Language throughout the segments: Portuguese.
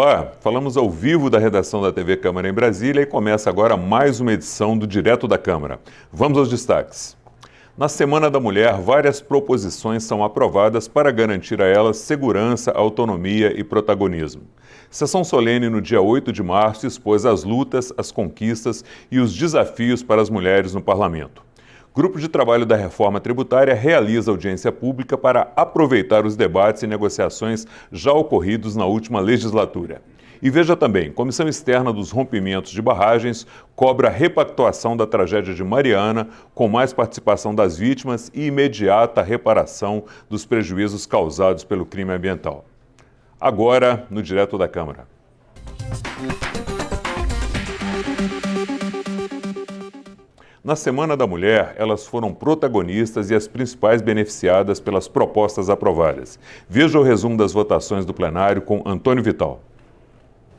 Olá, falamos ao vivo da redação da TV Câmara em Brasília e começa agora mais uma edição do Direto da Câmara. Vamos aos destaques. Na Semana da Mulher, várias proposições são aprovadas para garantir a elas segurança, autonomia e protagonismo. Sessão solene no dia 8 de março expôs as lutas, as conquistas e os desafios para as mulheres no Parlamento. Grupo de Trabalho da Reforma Tributária realiza audiência pública para aproveitar os debates e negociações já ocorridos na última legislatura. E veja também, Comissão Externa dos Rompimentos de Barragens cobra a repactuação da tragédia de Mariana, com mais participação das vítimas e imediata reparação dos prejuízos causados pelo crime ambiental. Agora, no Direto da Câmara. Na Semana da Mulher, elas foram protagonistas e as principais beneficiadas pelas propostas aprovadas. Veja o resumo das votações do plenário com Antônio Vital.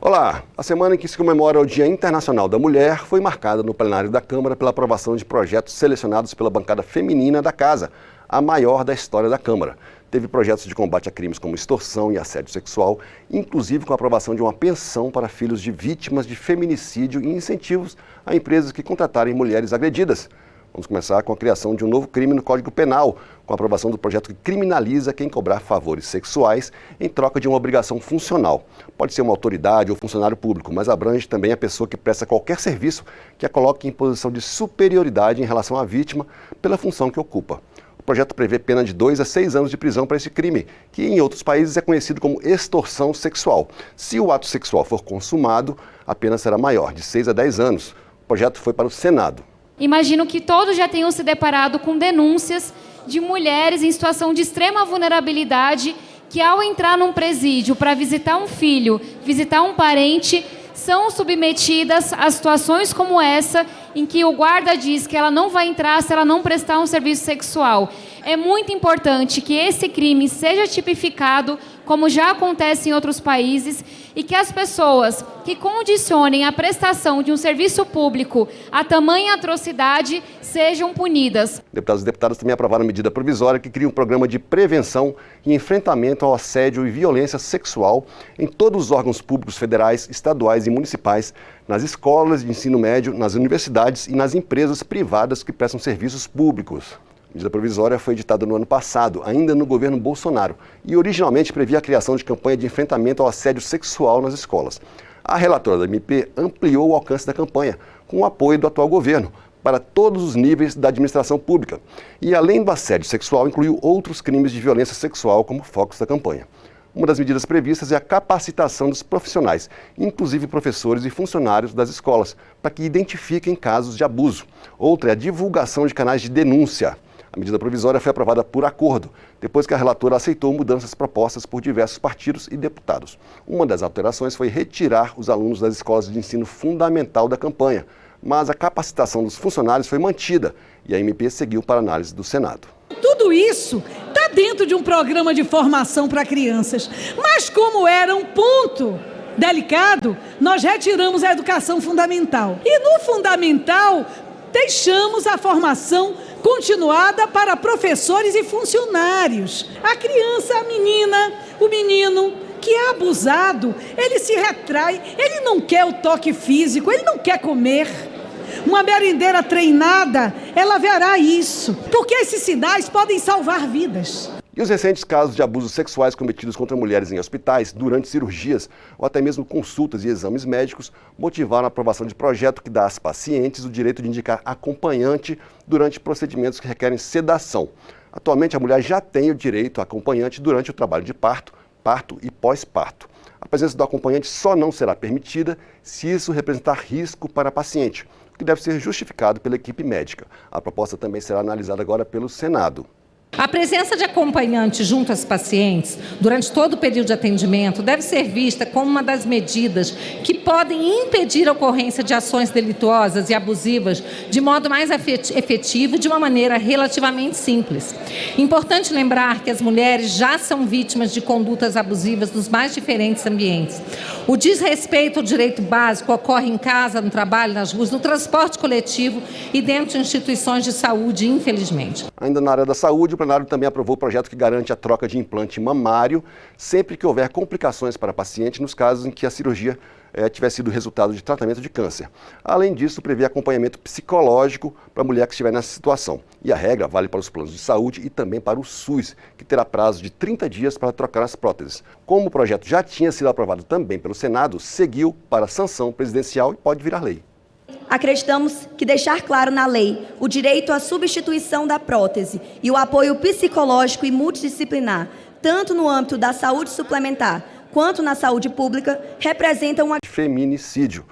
Olá! A semana em que se comemora o Dia Internacional da Mulher foi marcada no plenário da Câmara pela aprovação de projetos selecionados pela bancada feminina da Casa, a maior da história da Câmara. Teve projetos de combate a crimes como extorsão e assédio sexual, inclusive com a aprovação de uma pensão para filhos de vítimas de feminicídio e incentivos a empresas que contratarem mulheres agredidas. Vamos começar com a criação de um novo crime no Código Penal, com a aprovação do projeto que criminaliza quem cobrar favores sexuais em troca de uma obrigação funcional. Pode ser uma autoridade ou funcionário público, mas abrange também a pessoa que presta qualquer serviço que a coloque em posição de superioridade em relação à vítima pela função que ocupa. O projeto prevê pena de 2 a 6 anos de prisão para esse crime, que em outros países é conhecido como extorsão sexual. Se o ato sexual for consumado, a pena será maior, de 6 a 10 anos. O projeto foi para o Senado. Imagino que todos já tenham se deparado com denúncias de mulheres em situação de extrema vulnerabilidade que, ao entrar num presídio para visitar um filho, visitar um parente, são submetidas a situações como essa, em que o guarda diz que ela não vai entrar se ela não prestar um serviço sexual. É muito importante que esse crime seja tipificado, como já acontece em outros países, e que as pessoas que condicionem a prestação de um serviço público a tamanha atrocidade sejam punidas. Deputados e deputadas também aprovaram a medida provisória que cria um programa de prevenção e enfrentamento ao assédio e violência sexual em todos os órgãos públicos federais, estaduais e municipais, nas escolas de ensino médio, nas universidades e nas empresas privadas que prestam serviços públicos. A medida provisória foi editada no ano passado, ainda no governo Bolsonaro, e originalmente previa a criação de campanha de enfrentamento ao assédio sexual nas escolas. A relatora da MP ampliou o alcance da campanha, com o apoio do atual governo, para todos os níveis da administração pública. E além do assédio sexual, incluiu outros crimes de violência sexual como focos da campanha. Uma das medidas previstas é a capacitação dos profissionais, inclusive professores e funcionários das escolas, para que identifiquem casos de abuso. Outra é a divulgação de canais de denúncia. A medida provisória foi aprovada por acordo, depois que a relatora aceitou mudanças propostas por diversos partidos e deputados. Uma das alterações foi retirar os alunos das escolas de ensino fundamental da campanha, mas a capacitação dos funcionários foi mantida e a MP seguiu para análise do Senado. Tudo isso está dentro de um programa de formação para crianças, mas como era um ponto delicado, nós retiramos a educação fundamental. E no fundamental, deixamos a formação continuada para professores e funcionários. A criança, a menina, o menino que é abusado, ele se retrai, ele não quer o toque físico, ele não quer comer. Uma merendeira treinada, ela verá isso, porque esses sinais podem salvar vidas. E os recentes casos de abusos sexuais cometidos contra mulheres em hospitais, durante cirurgias ou até mesmo consultas e exames médicos, motivaram a aprovação de projeto que dá às pacientes o direito de indicar acompanhante durante procedimentos que requerem sedação. Atualmente, a mulher já tem o direito a acompanhante durante o trabalho de parto, parto e pós-parto. A presença do acompanhante só não será permitida se isso representar risco para a paciente, o que deve ser justificado pela equipe médica. A proposta também será analisada agora pelo Senado. A presença de acompanhante junto às pacientes durante todo o período de atendimento deve ser vista como uma das medidas que podem impedir a ocorrência de ações delituosas e abusivas de modo mais efetivo e de uma maneira relativamente simples. Importante lembrar que as mulheres já são vítimas de condutas abusivas nos mais diferentes ambientes. O desrespeito ao direito básico ocorre em casa, no trabalho, nas ruas, no transporte coletivo e dentro de instituições de saúde, infelizmente. Ainda na área da saúde, o plenário também aprovou o projeto que garante a troca de implante mamário sempre que houver complicações para a paciente nos casos em que a cirurgia tiver sido resultado de tratamento de câncer. Além disso, prevê acompanhamento psicológico para a mulher que estiver nessa situação. E a regra vale para os planos de saúde e também para o SUS, que terá prazo de 30 dias para trocar as próteses. Como o projeto já tinha sido aprovado também pelo Senado, seguiu para a sanção presidencial e pode virar lei. Acreditamos que deixar claro na lei o direito à substituição da prótese e o apoio psicológico e multidisciplinar, tanto no âmbito da saúde suplementar quanto na saúde pública, representa uma feminicídio.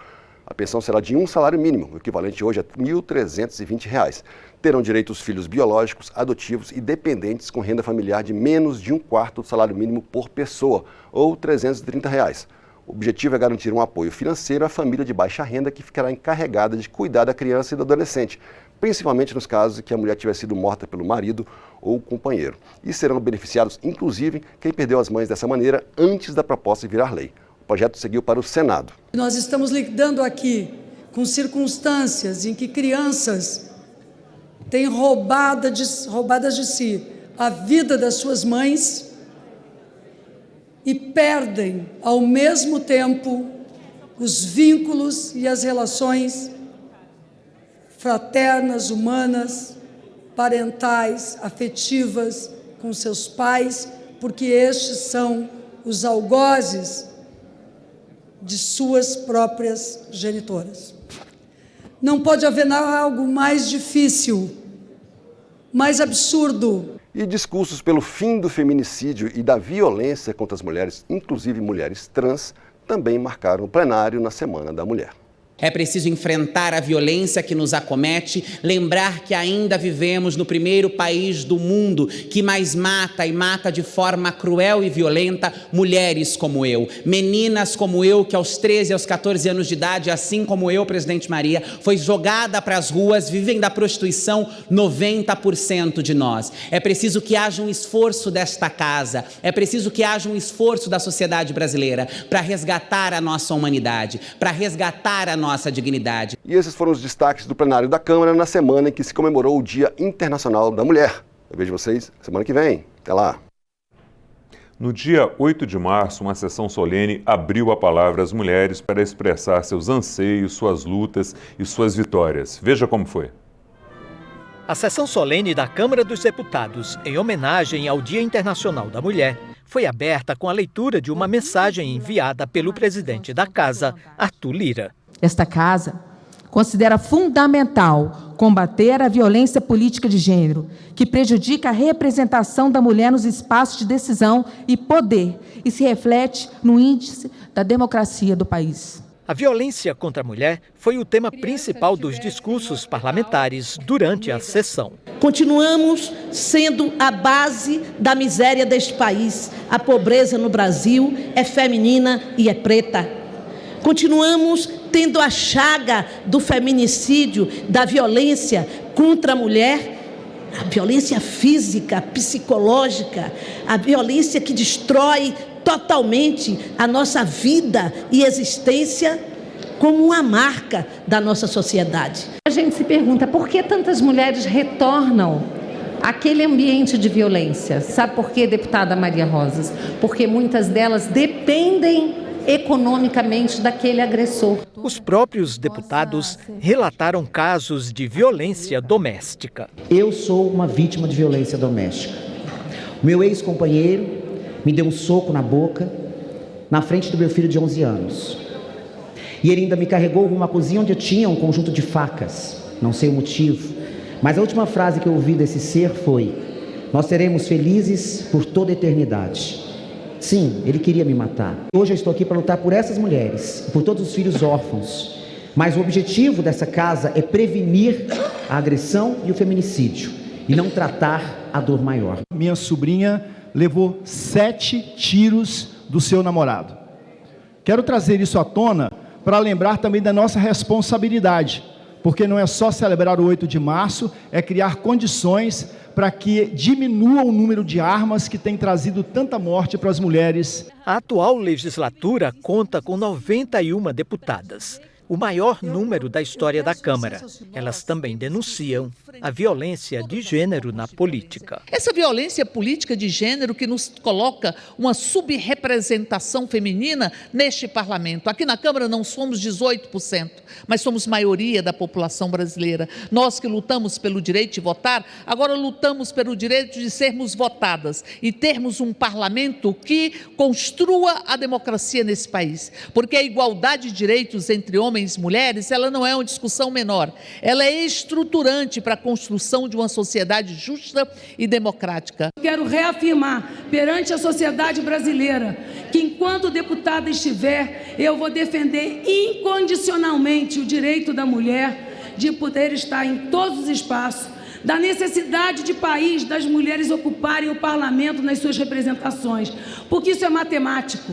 A pensão será de um salário mínimo, o equivalente hoje a R$ 1.320. Terão direito os filhos biológicos, adotivos e dependentes com renda familiar de menos de 1/4 do salário mínimo por pessoa, ou R$ 330. O objetivo é garantir um apoio financeiro à família de baixa renda que ficará encarregada de cuidar da criança e do adolescente, principalmente nos casos em que a mulher tiver sido morta pelo marido ou companheiro. E serão beneficiados, inclusive, quem perdeu as mães dessa maneira antes da proposta virar lei. O projeto seguiu para o Senado. Nós estamos lidando aqui com circunstâncias em que crianças têm roubadas de si a vida das suas mães e perdem, ao mesmo tempo, os vínculos e as relações fraternas, humanas, parentais, afetivas com seus pais, porque estes são os algozes de suas próprias genitoras. Não pode haver algo mais difícil, mais absurdo. E discursos pelo fim do feminicídio e da violência contra as mulheres, inclusive mulheres trans, também marcaram o plenário na Semana da Mulher. É preciso enfrentar a violência que nos acomete, lembrar que ainda vivemos no primeiro país do mundo que mais mata e mata de forma cruel e violenta mulheres como eu, meninas como eu, que aos 13 e aos 14 anos de idade, assim como eu, presidente Maria, foi jogada para as ruas, vivem da prostituição 90% de nós. É preciso que haja um esforço desta casa, é preciso que haja um esforço da sociedade brasileira para resgatar a nossa humanidade, para resgatar a nossa dignidade. E esses foram os destaques do plenário da Câmara na semana em que se comemorou o Dia Internacional da Mulher. Eu vejo vocês semana que vem. Até lá. No dia 8 de março, uma sessão solene abriu a palavra às mulheres para expressar seus anseios, suas lutas e suas vitórias. Veja como foi. A sessão solene da Câmara dos Deputados, em homenagem ao Dia Internacional da Mulher, foi aberta com a leitura de uma mensagem enviada pelo presidente da Casa, Arthur Lira. Esta Casa considera fundamental combater a violência política de gênero, que prejudica a representação da mulher nos espaços de decisão e poder e se reflete no índice da democracia do país. A violência contra a mulher foi o tema principal dos discursos parlamentares durante a sessão. Continuamos sendo a base da miséria deste país. A pobreza no Brasil é feminina e é preta. Continuamos tendo a chaga do feminicídio, da violência contra a mulher, a violência física, psicológica, a violência que destrói totalmente a nossa vida e existência como uma marca da nossa sociedade. A gente se pergunta por que tantas mulheres retornam àquele ambiente de violência. Sabe por quê, deputada Maria Rosas? Porque muitas delas dependem economicamente daquele agressor. Os próprios deputados relataram casos de violência doméstica. Eu sou uma vítima de violência doméstica. Meu ex-companheiro me deu um soco na boca, na frente do meu filho de 11 anos. E ele ainda me carregou rumo à cozinha onde eu tinha um conjunto de facas. Não sei o motivo, mas a última frase que eu ouvi desse ser foi: nós seremos felizes por toda a eternidade. Sim, ele queria me matar. Hoje eu estou aqui para lutar por essas mulheres, por todos os filhos órfãos. Mas o objetivo dessa casa é prevenir a agressão e o feminicídio, e não tratar a dor maior. Minha sobrinha levou 7 tiros do seu namorado. Quero trazer isso à tona para lembrar também da nossa responsabilidade, porque não é só celebrar o 8 de março, é criar condições para que diminua o número de armas que tem trazido tanta morte para as mulheres. A atual legislatura conta com 91 deputadas. o maior número da história da Câmara. Elas também denunciam a violência de gênero na política. Essa violência política de gênero que nos coloca uma subrepresentação feminina neste parlamento. Aqui na Câmara não somos 18%, mas somos maioria da população brasileira. Nós que lutamos pelo direito de votar, agora lutamos pelo direito de sermos votadas e termos um parlamento que construa a democracia nesse país. Porque a igualdade de direitos entre homens e mulheres, ela não é uma discussão menor. Ela é estruturante para a construção de uma sociedade justa e democrática. Quero reafirmar perante a sociedade brasileira que, enquanto deputada estiver, eu vou defender incondicionalmente o direito da mulher de poder estar em todos os espaços, da necessidade de país das mulheres ocuparem o parlamento nas suas representações, porque isso é matemático.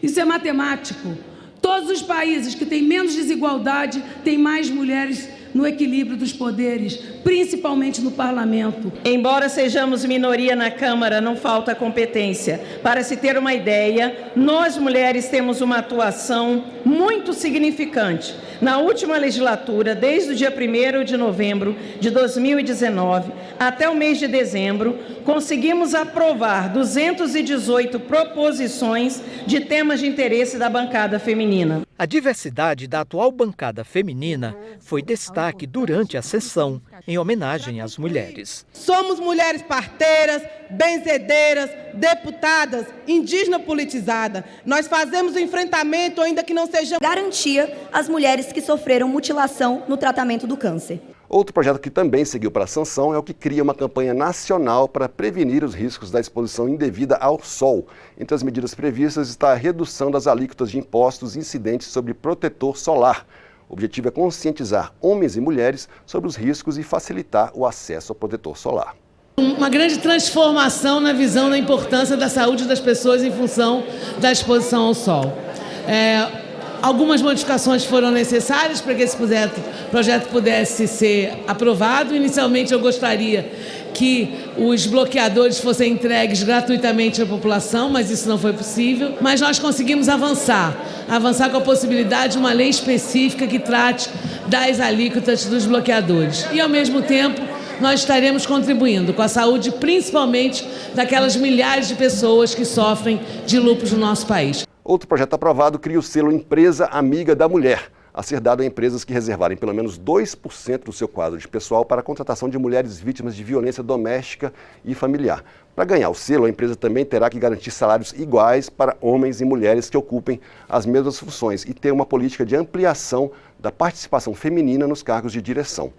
Isso é matemático. Todos os países que têm menos desigualdade têm mais mulheres no equilíbrio dos poderes, principalmente no parlamento. Embora sejamos minoria na Câmara, não falta competência. Para se ter uma ideia, nós mulheres temos uma atuação muito significante. Na última legislatura, desde o dia 1º de novembro de 2019 até o mês de dezembro, conseguimos aprovar 218 proposições de temas de interesse da bancada feminina. A diversidade da atual bancada feminina foi destaque durante a sessão, em homenagem às mulheres. Somos mulheres parteiras, benzedeiras, deputadas, indígena politizada. Nós fazemos o enfrentamento, ainda que não seja garantia às mulheres que sofreram mutilação no tratamento do câncer. Outro projeto que também seguiu para a sanção é o que cria uma campanha nacional para prevenir os riscos da exposição indevida ao sol. Entre as medidas previstas está a redução das alíquotas de impostos incidentes sobre protetor solar. O objetivo é conscientizar homens e mulheres sobre os riscos e facilitar o acesso ao protetor solar. Uma grande transformação na visão da importância da saúde das pessoas em função da exposição ao sol. Algumas modificações foram necessárias para que esse projeto pudesse ser aprovado. Inicialmente, eu gostaria que os bloqueadores fossem entregues gratuitamente à população, mas isso não foi possível. Mas nós conseguimos avançar com a possibilidade de uma lei específica que trate das alíquotas dos bloqueadores. E, ao mesmo tempo, nós estaremos contribuindo com a saúde, principalmente daquelas milhares de pessoas que sofrem de lúpus no nosso país. Outro projeto aprovado cria o selo Empresa Amiga da Mulher, a ser dado a empresas que reservarem pelo menos 2% do seu quadro de pessoal para a contratação de mulheres vítimas de violência doméstica e familiar. Para ganhar o selo, a empresa também terá que garantir salários iguais para homens e mulheres que ocupem as mesmas funções e ter uma política de ampliação da participação feminina nos cargos de direção.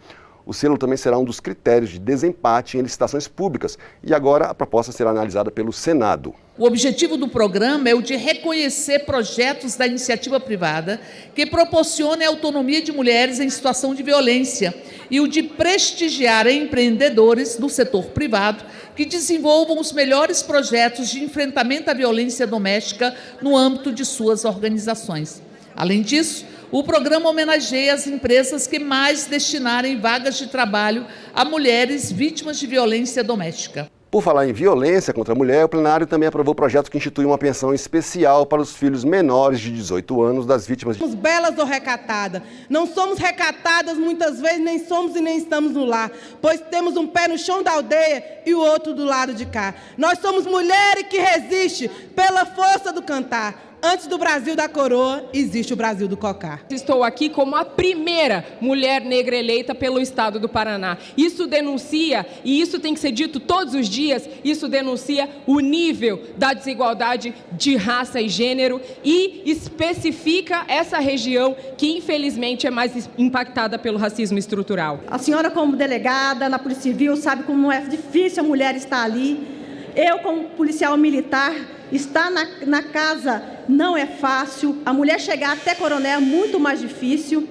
O selo também será um dos critérios de desempate em licitações públicas e agora a proposta será analisada pelo Senado. O objetivo do programa é o de reconhecer projetos da iniciativa privada que proporcionem autonomia de mulheres em situação de violência e o de prestigiar empreendedores do setor privado que desenvolvam os melhores projetos de enfrentamento à violência doméstica no âmbito de suas organizações. Além disso, o programa homenageia as empresas que mais destinarem vagas de trabalho a mulheres vítimas de violência doméstica. Por falar em violência contra a mulher, o plenário também aprovou o projeto que institui uma pensão especial para os filhos menores de 18 anos das vítimas de... Somos belas ou recatadas. Não somos recatadas muitas vezes, nem somos e nem estamos no lar, pois temos um pé no chão da aldeia e o outro do lado de cá. Nós somos mulheres que resistem pela força do cantar. Antes do Brasil da coroa, existe o Brasil do cocar. Estou aqui como a primeira mulher negra eleita pelo Estado do Paraná. Isso denuncia, e isso tem que ser dito todos os dias, isso denuncia o nível da desigualdade de raça e gênero e especifica essa região que, infelizmente, é mais impactada pelo racismo estrutural. A senhora, como delegada na Polícia Civil, sabe como é difícil a mulher estar ali. Eu, como policial militar, estar na casa não é fácil. A mulher chegar até coronel é muito mais difícil.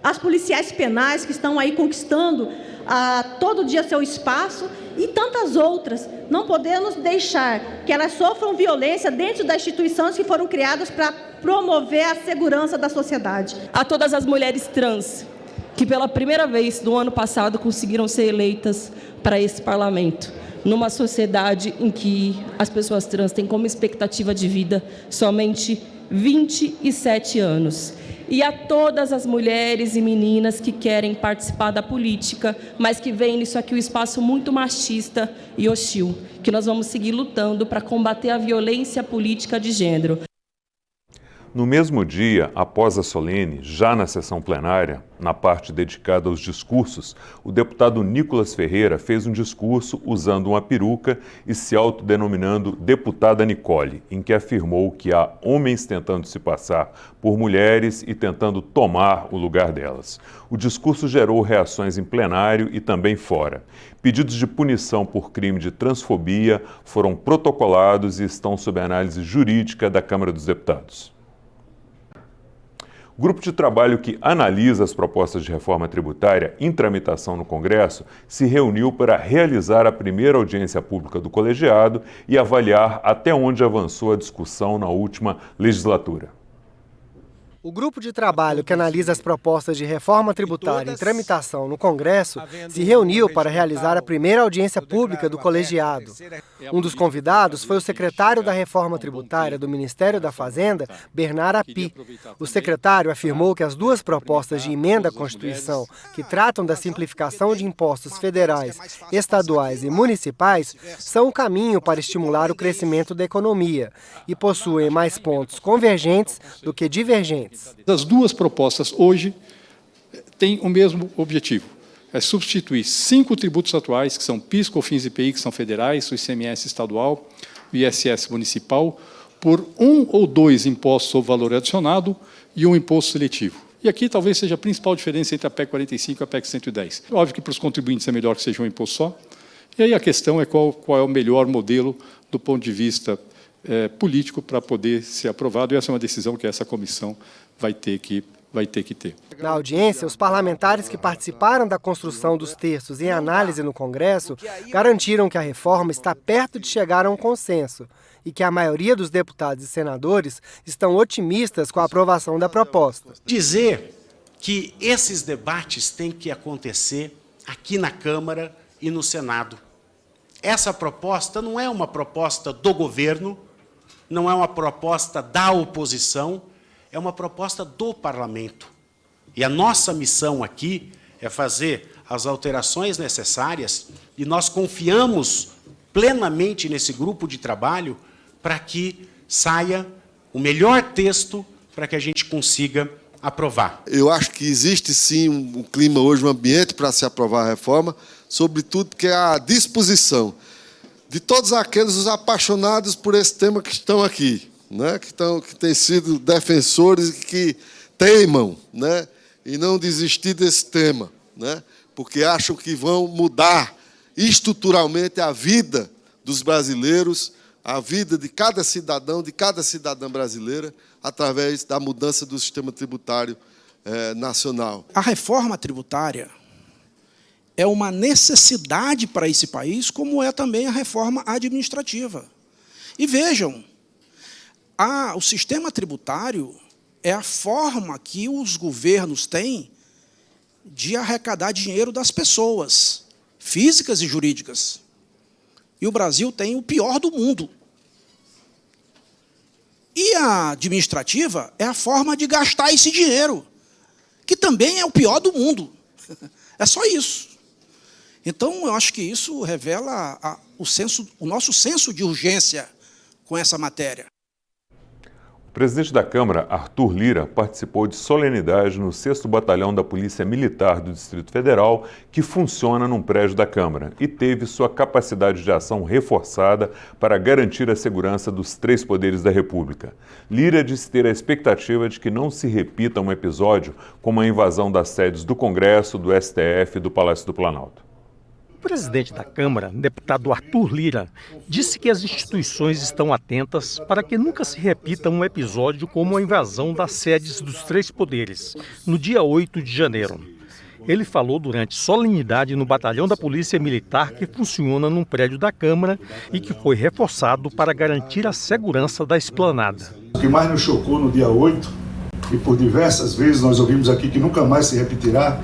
As policiais penais que estão aí conquistando todo dia seu espaço e tantas outras. Não podemos deixar que elas sofram violência dentro das instituições que foram criadas para promover a segurança da sociedade. A todas as mulheres trans que pela primeira vez no ano passado conseguiram ser eleitas para esse parlamento. Numa sociedade em que as pessoas trans têm como expectativa de vida somente 27 anos. E a todas as mulheres e meninas que querem participar da política, mas que veem nisso aqui um espaço muito machista e hostil, que nós vamos seguir lutando para combater a violência política de gênero. No mesmo dia, após a solene, já na sessão plenária, na parte dedicada aos discursos, o deputado Nicolas Ferreira fez um discurso usando uma peruca e se autodenominando deputada Nicole, em que afirmou que há homens tentando se passar por mulheres e tentando tomar o lugar delas. O discurso gerou reações em plenário e também fora. Pedidos de punição por crime de transfobia foram protocolados e estão sob análise jurídica da Câmara dos Deputados. O grupo de trabalho que analisa as propostas de reforma tributária em tramitação no Congresso se reuniu para realizar a primeira audiência pública do colegiado e avaliar até onde avançou a discussão na última legislatura. O grupo de trabalho que analisa as propostas de reforma tributária em tramitação no Congresso se reuniu para realizar a primeira audiência pública do colegiado. Um dos convidados foi o secretário da Reforma Tributária do Ministério da Fazenda, Bernard Api. O secretário afirmou que as duas propostas de emenda à Constituição, que tratam da simplificação de impostos federais, estaduais e municipais, são o caminho para estimular o crescimento da economia e possuem mais pontos convergentes do que divergentes. As duas propostas hoje têm o mesmo objetivo, é substituir 5 tributos atuais, que são PIS, COFINS e IPI, que são federais, o ICMS estadual, o ISS municipal, por 1 ou 2 impostos sobre valor adicionado e um imposto seletivo. E aqui talvez seja a principal diferença entre a PEC 45 e a PEC 110. Óbvio que para os contribuintes é melhor que seja um imposto só, e aí a questão é qual é o melhor modelo do ponto de vista político para poder ser aprovado, e essa é uma decisão que essa comissão vai ter que ter. Na audiência, os parlamentares que participaram da construção dos textos em análise no Congresso garantiram que a reforma está perto de chegar a um consenso e que a maioria dos deputados e senadores estão otimistas com a aprovação da proposta. Dizer que esses debates têm que acontecer aqui na Câmara e no Senado. Essa proposta não é uma proposta do governo, não é uma proposta da oposição, é uma proposta do parlamento. E a nossa missão aqui é fazer as alterações necessárias e nós confiamos plenamente nesse grupo de trabalho para que saia o melhor texto para que a gente consiga aprovar. Eu acho que existe sim um clima hoje, um ambiente para se aprovar a reforma, sobretudo porque a disposição de todos aqueles os apaixonados por esse tema que estão aqui, né? que têm sido defensores e que teimam, né? e não desistir desse tema, né? porque acham que vão mudar estruturalmente a vida dos brasileiros, a vida de cada cidadã brasileira, através da mudança do sistema tributário nacional. A reforma tributária é uma necessidade para esse país, como é também a reforma administrativa. E vejam, o sistema tributário é a forma que os governos têm de arrecadar dinheiro das pessoas, físicas e jurídicas. E o Brasil tem o pior do mundo. E a administrativa é a forma de gastar esse dinheiro, que também é o pior do mundo. É só isso. Então, eu acho que isso revela o nosso senso de urgência com essa matéria. O presidente da Câmara, Arthur Lira, participou de solenidade no 6º Batalhão da Polícia Militar do Distrito Federal, que funciona num prédio da Câmara, e teve sua capacidade de ação reforçada para garantir a segurança dos 3 poderes da República. Lira disse ter a expectativa de que não se repita um episódio como a invasão das sedes do Congresso, do STF e do Palácio do Planalto. O presidente da Câmara, deputado Arthur Lira, disse que as instituições estão atentas para que nunca se repita um episódio como a invasão das sedes dos 3 poderes, no dia 8 de janeiro. Ele falou durante solenidade no Batalhão da Polícia Militar, que funciona num prédio da Câmara e que foi reforçado para garantir a segurança da esplanada. O que mais nos chocou no dia 8, e por diversas vezes nós ouvimos aqui que nunca mais se repetirá,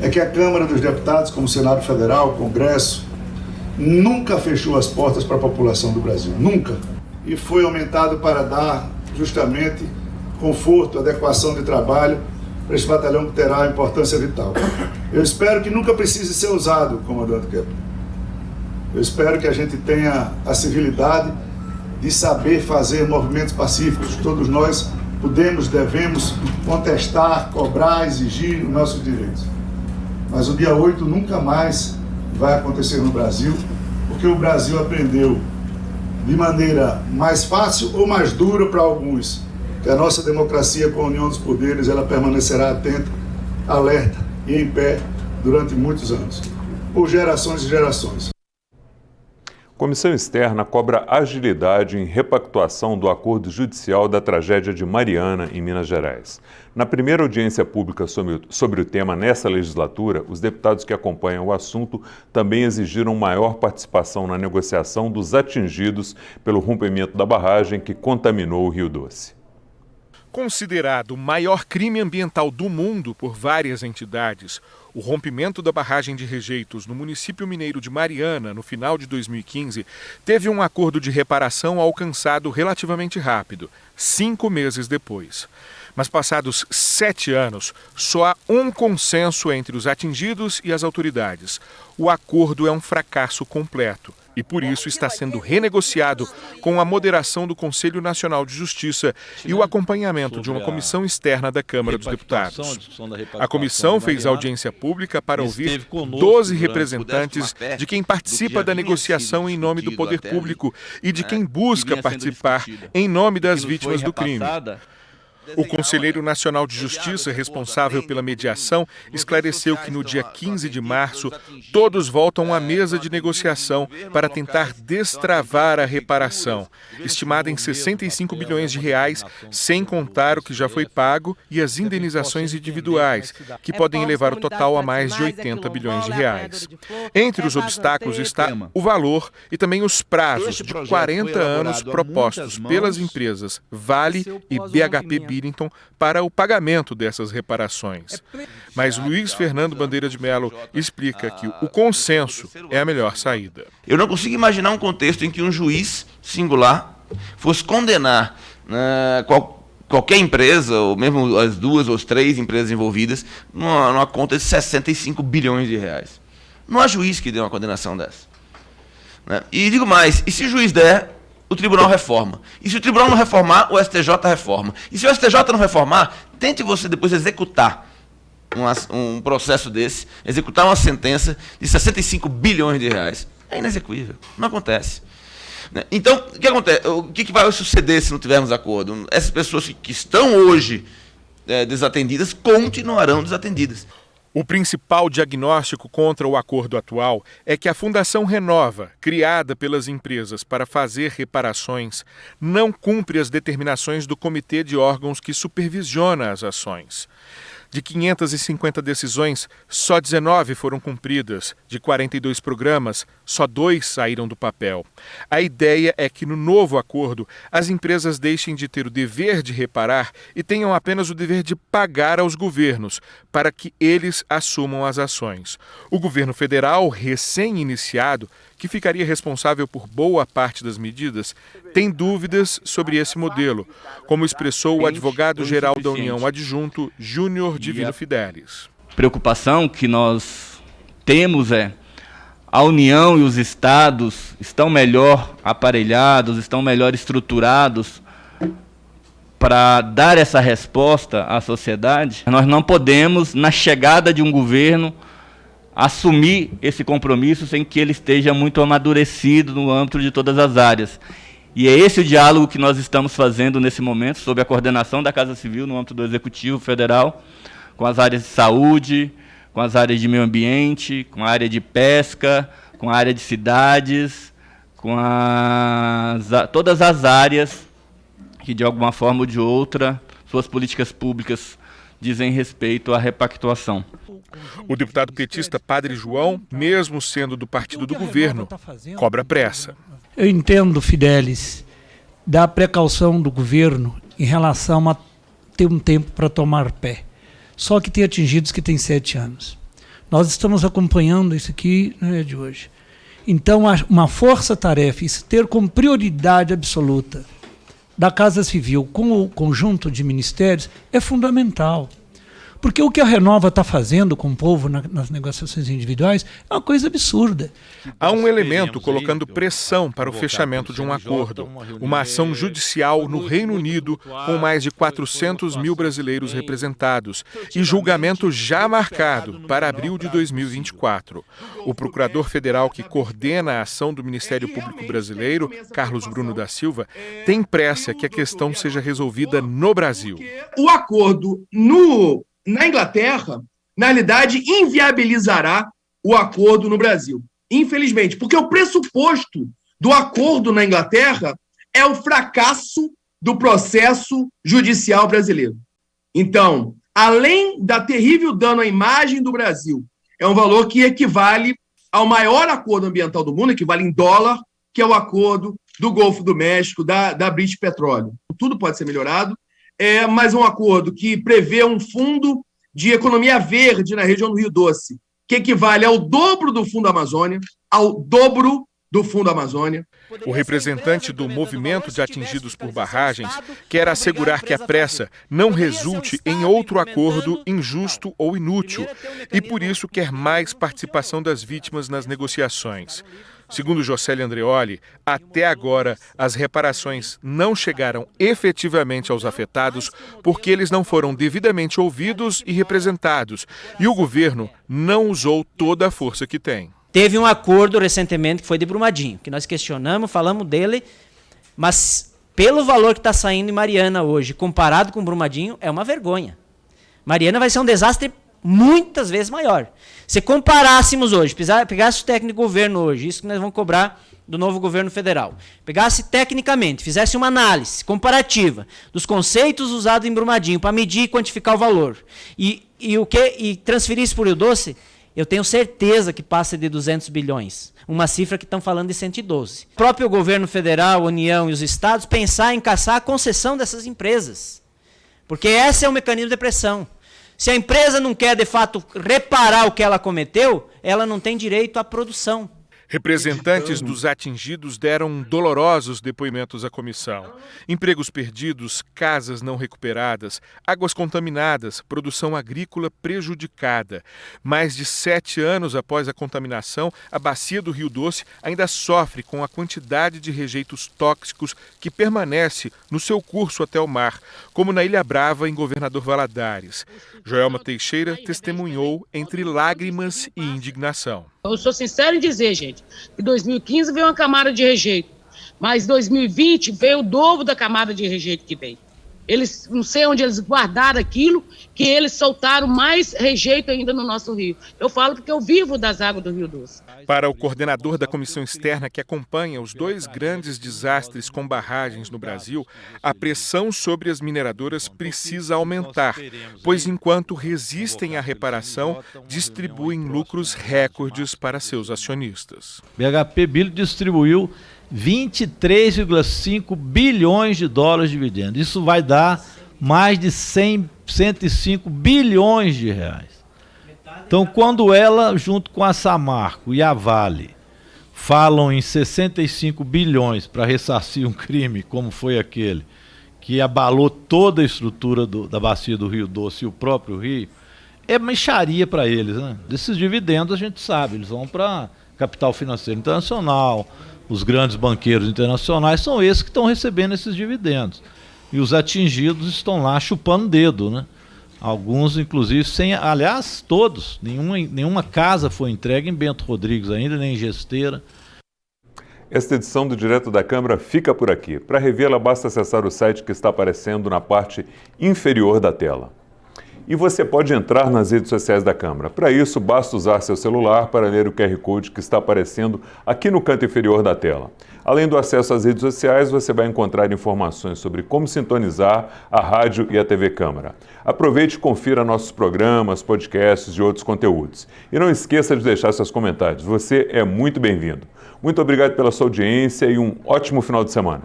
é que a Câmara dos Deputados, como o Senado Federal, o Congresso, nunca fechou as portas para a população do Brasil, nunca. E foi aumentado para dar justamente conforto, adequação de trabalho para esse batalhão que terá importância vital. Eu espero que nunca precise ser usado, comandante Kepler. Eu espero que a gente tenha a civilidade de saber fazer movimentos pacíficos. Todos nós podemos, devemos contestar, cobrar, exigir os nossos direitos. Mas o dia 8 nunca mais vai acontecer no Brasil, porque o Brasil aprendeu de maneira mais fácil ou mais dura para alguns, que a nossa democracia com a união dos poderes, ela permanecerá atenta, alerta e em pé durante muitos anos, por gerações e gerações. Comissão Externa cobra agilidade em repactuação do acordo judicial da tragédia de Mariana, em Minas Gerais. Na primeira audiência pública sobre o tema nesta legislatura, os deputados que acompanham o assunto também exigiram maior participação na negociação dos atingidos pelo rompimento da barragem que contaminou o Rio Doce. Considerado o maior crime ambiental do mundo por várias entidades, o rompimento da barragem de rejeitos no município mineiro de Mariana, no final de 2015, teve um acordo de reparação alcançado relativamente rápido, 5 meses depois. Mas passados 7 anos, só há um consenso entre os atingidos e as autoridades. O acordo é um fracasso completo e, por isso, está sendo renegociado com a moderação do Conselho Nacional de Justiça e o acompanhamento de uma comissão externa da Câmara dos Deputados. A comissão fez audiência pública para ouvir 12 representantes de quem participa da negociação em nome do poder público e de quem busca participar em nome das vítimas do crime. O Conselheiro Nacional de Justiça, responsável pela mediação, esclareceu que no dia 15 de março, todos voltam à mesa de negociação para tentar destravar a reparação, estimada em 65 bilhões de reais, sem contar o que já foi pago e as indenizações individuais, que podem elevar o total a mais de 80 bilhões de reais. Entre os obstáculos está o valor e também os prazos de 40 anos propostos pelas empresas Vale e BHP para o pagamento dessas reparações. Mas Luiz Fernando Bandeira de Mello explica que o consenso é a melhor saída. Eu não consigo imaginar um contexto em que um juiz singular fosse condenar qualquer empresa, ou mesmo as 2 ou as 3 empresas envolvidas, numa conta de 65 bilhões de reais. Não há juiz que dê uma condenação dessa. E digo mais, e se o juiz der, o tribunal reforma. E se o tribunal não reformar, o STJ reforma. E se o STJ não reformar, tente você depois executar um processo desse, executar uma sentença de 65 bilhões de reais. É inexequível, não acontece. Então, o que acontece? O que vai suceder se não tivermos acordo? Essas pessoas que estão hoje desatendidas continuarão desatendidas. O principal diagnóstico contra o acordo atual é que a Fundação Renova, criada pelas empresas para fazer reparações, não cumpre as determinações do Comitê de Órgãos que supervisiona as ações. De 550 decisões, só 19 foram cumpridas. De 42 programas, só 2 saíram do papel. A ideia é que no novo acordo, as empresas deixem de ter o dever de reparar e tenham apenas o dever de pagar aos governos, para que eles assumam as ações. O governo federal, recém-iniciado, que ficaria responsável por boa parte das medidas, tem dúvidas sobre esse modelo, como expressou o advogado-geral da União adjunto, Júnior Divino Fidelis. Preocupação que nós temos é a União e os estados estão melhor aparelhados, estão melhor estruturados para dar essa resposta à sociedade. Nós não podemos, na chegada de um governo, assumir esse compromisso sem que ele esteja muito amadurecido no âmbito de todas as áreas. E é esse o diálogo que nós estamos fazendo nesse momento, sob a coordenação da Casa Civil, no âmbito do Executivo Federal, com as áreas de saúde, com as áreas de meio ambiente, com a área de pesca, com a área de cidades, com todas as áreas que, de alguma forma ou de outra, suas políticas públicas dizem respeito à repactuação. O deputado petista Padre João, mesmo sendo do partido do governo, cobra pressa. Eu entendo, Fidelis, da precaução do governo em relação a ter um tempo para tomar pé. Só que tem atingidos que têm 7 anos. Nós estamos acompanhando isso aqui, não é de hoje. Então, uma força-tarefa, isso ter como prioridade absoluta da Casa Civil com o conjunto de ministérios é fundamental. Porque o que a Renova está fazendo com o povo nas negociações individuais é uma coisa absurda. Há um elemento colocando pressão para o fechamento de um acordo. Uma ação judicial no Reino Unido com mais de 400 mil brasileiros representados e julgamento já marcado para abril de 2024. O procurador federal que coordena a ação do Ministério Público Brasileiro, Carlos Bruno da Silva, tem pressa que a questão seja resolvida no Brasil. O acordo na Inglaterra, na realidade, inviabilizará o acordo no Brasil. Infelizmente, porque o pressuposto do acordo na Inglaterra é o fracasso do processo judicial brasileiro. Então, além da terrível dano à imagem do Brasil, é um valor que equivale ao maior acordo ambiental do mundo, equivale em dólar, que é o acordo do Golfo do México, da British Petroleum. Tudo pode ser melhorado. É mais um acordo que prevê um fundo de economia verde na região do Rio Doce, que equivale ao dobro do Fundo Amazônia, O representante do movimento de atingidos por barragens quer assegurar que a pressa não resulte em outro acordo injusto ou inútil e, por isso, quer mais participação das vítimas nas negociações. Segundo Jocely Andreoli, até agora as reparações não chegaram efetivamente aos afetados porque eles não foram devidamente ouvidos e representados e o governo não usou toda a força que tem. Teve um acordo recentemente que foi de Brumadinho, que nós questionamos, falamos dele, mas pelo valor que está saindo em Mariana hoje, comparado com Brumadinho, é uma vergonha. Mariana vai ser um desastre muitas vezes maior. Se comparássemos hoje, pegasse o técnico governo hoje, isso que nós vamos cobrar do novo governo federal, pegasse tecnicamente, fizesse uma análise comparativa dos conceitos usados em Brumadinho para medir e quantificar o valor, e transferisse para o Rio Doce, eu tenho certeza que passa de 200 bilhões, uma cifra que estão falando de 112. O próprio governo federal, a União e os estados pensar em caçar a concessão dessas empresas, porque esse é o mecanismo de pressão. Se a empresa não quer, de fato, reparar o que ela cometeu, ela não tem direito à produção. Representantes dos atingidos deram dolorosos depoimentos à comissão. Empregos perdidos, casas não recuperadas, águas contaminadas, produção agrícola prejudicada. Mais de 7 anos após a contaminação, a bacia do Rio Doce ainda sofre com a quantidade de rejeitos tóxicos que permanece no seu curso até o mar, como na Ilha Brava, em Governador Valadares. Joelma Teixeira testemunhou entre lágrimas e indignação. Eu sou sincero em dizer, gente, que 2015 veio uma camada de rejeito, mas 2020 veio o dobro da camada de rejeito que veio. Eles, não sei onde eles guardaram aquilo, que eles soltaram mais rejeito ainda no nosso rio. Eu falo porque eu vivo das águas do Rio Doce. Para o coordenador da comissão externa que acompanha os 2 grandes desastres com barragens no Brasil, a pressão sobre as mineradoras precisa aumentar, pois enquanto resistem à reparação, distribuem lucros recordes para seus acionistas. BHP Billiton distribuiu 23,5 bilhões de dólares de dividendos. Isso vai dar mais de 105 bilhões de reais. Então, quando ela, junto com a Samarco e a Vale, falam em 65 bilhões para ressarcir um crime como foi aquele, que abalou toda a estrutura da bacia do Rio Doce e o próprio Rio, é mixaria para eles, né? Desses dividendos a gente sabe, eles vão para capital financeiro internacional, os grandes banqueiros internacionais são esses que estão recebendo esses dividendos. E os atingidos estão lá chupando dedo, né? Alguns, inclusive, sem... Aliás, todos. Nenhuma casa foi entregue em Bento Rodrigues ainda, nem em Gesteira. Esta edição do Direto da Câmara fica por aqui. Para revê-la, basta acessar o site que está aparecendo na parte inferior da tela. E você pode entrar nas redes sociais da Câmara. Para isso, basta usar seu celular para ler o QR Code que está aparecendo aqui no canto inferior da tela. Além do acesso às redes sociais, você vai encontrar informações sobre como sintonizar a rádio e a TV Câmara. Aproveite e confira nossos programas, podcasts e outros conteúdos. E não esqueça de deixar seus comentários. Você é muito bem-vindo. Muito obrigado pela sua audiência e um ótimo final de semana.